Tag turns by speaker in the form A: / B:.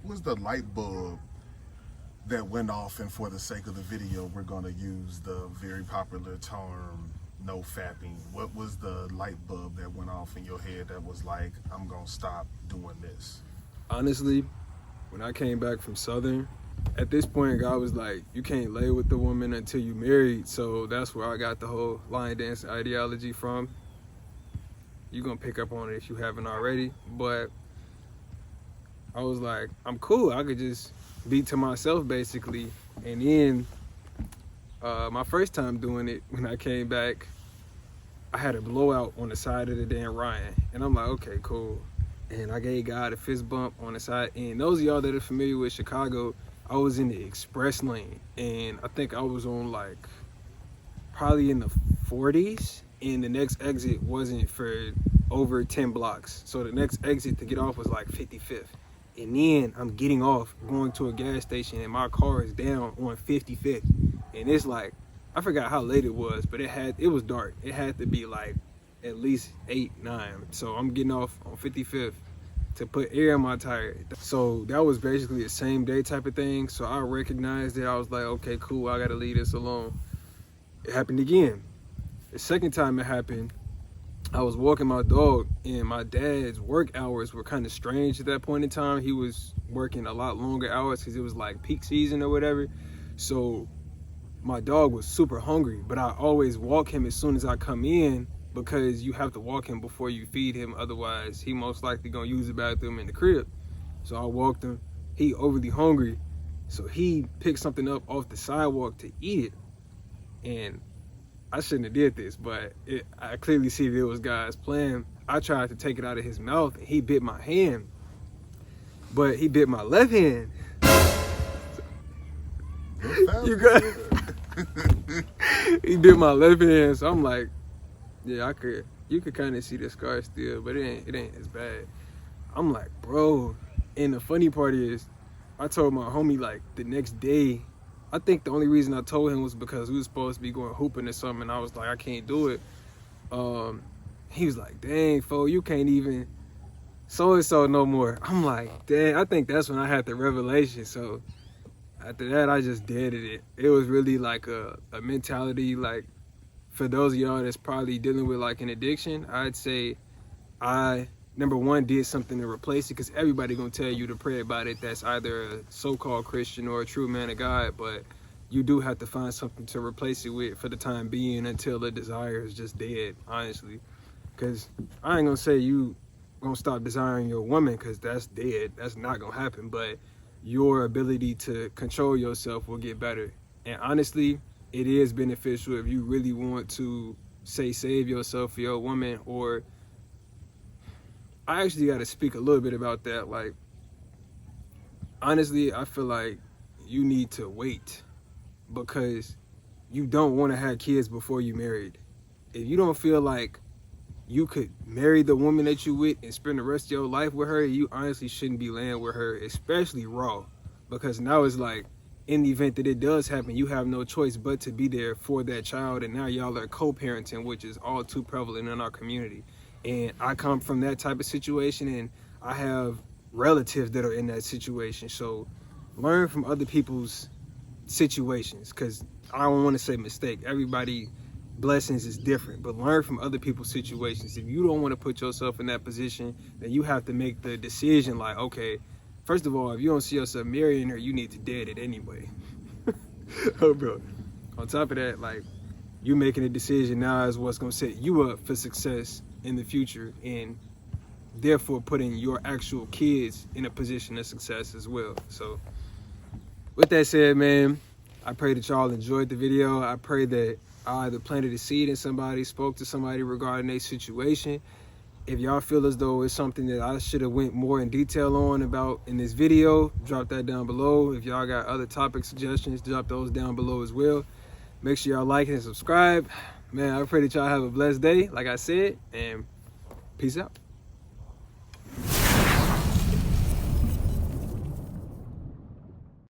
A: was the light bulb that went off, and for the sake of the video, we're going to use the very popular term, no fapping. What was the light bulb that went off in your head that was like, I'm going to stop doing this?
B: Honestly, when I came back from Southern, at this point, God was like, you can't lay with the woman until you married. So that's where I got the whole line dancing ideology from. You're going to pick up on it if you haven't already. But I was like, I'm cool. I could just be to myself, basically. And then my first time doing it, when I came back, I had a blowout on the side of the damn Ryan. And I'm like, okay, cool. And I gave God a fist bump on the side. And those of y'all that are familiar with Chicago, I was in the express lane. And I think I was on like probably in the 40s. And the next exit wasn't for over 10 blocks. So the next exit to get off was like 55th. And then I'm getting off, going to a gas station, and my car is down on 55th. And it's like, I forgot how late it was, but it was dark. It had to be like at least 8, 9. So I'm getting off on 55th to put air in my tire. So that was basically the same day type of thing. So I recognized it. I was like, okay, cool, I gotta leave this alone. It happened again. The second time it happened, I was walking my dog, and my dad's work hours were kind of strange at that point in time. He was working a lot longer hours because it was like peak season or whatever. So my dog was super hungry, but I always walk him as soon as I come in, because you have to walk him before you feed him. Otherwise, he most likely gonna use the bathroom in the crib. So I walked him. He overly hungry, so he picked something up off the sidewalk to eat it. And I shouldn't have did this, but I clearly see that it was God's plan. I tried to take it out of his mouth, and he bit my hand. But he bit my left hand. You got He bit my left hand, so I'm like, yeah, you could kind of see the scar still, but it ain't as bad. I'm like, bro. And the funny part is, I told my homie like the next day. I think the only reason I told him was because we was supposed to be going hooping or something, and I was like, I can't do it. He was like, dang, fo, you can't even so-and-so no more. I'm like, dang, I think that's when I had the revelation. So after that, I just deaded it. It was really like a mentality, like, for those of y'all that's probably dealing with like an addiction, I'd say I, number one, did something to replace it, because everybody gonna tell you to pray about it that's either a so-called Christian or a true man of God, but you do have to find something to replace it with for the time being until the desire is just dead, honestly. Because I ain't gonna say you gonna stop desiring your woman, because that's dead. That's not gonna happen, but your ability to control yourself will get better. And honestly, it is beneficial if you really want to, say, save yourself for your woman. Or I actually got to speak a little bit about that. Like, honestly, I feel like you need to wait, because you don't want to have kids before you married. If you don't feel like you could marry the woman that you with and spend the rest of your life with her, you honestly shouldn't be laying with her, especially raw. Because now it's like, in the event that it does happen, you have no choice but to be there for that child. And now y'all are co-parenting, which is all too prevalent in our community. And I come from that type of situation, and I have relatives that are in that situation. So learn from other people's situations, because I don't want to say mistake. Everybody blessings is different, but learn from other people's situations. If you don't want to put yourself in that position, then you have to make the decision like, okay, first of all, if you don't see yourself marrying her, you need to dead it anyway. Oh, bro. On top of that, like, you making a decision now is what's going to set you up for success in the future, and therefore putting your actual kids in a position of success as well. So with that said, man, I pray that y'all enjoyed the video. I pray that I either planted a seed in somebody, spoke to somebody regarding their situation. If y'all feel as though it's something that I should have went more in detail on about in this video, drop that down below. If y'all got other topic suggestions, drop those down below as well. Make sure y'all like and subscribe. Man, I pray that y'all have a blessed day, like I said, and peace out.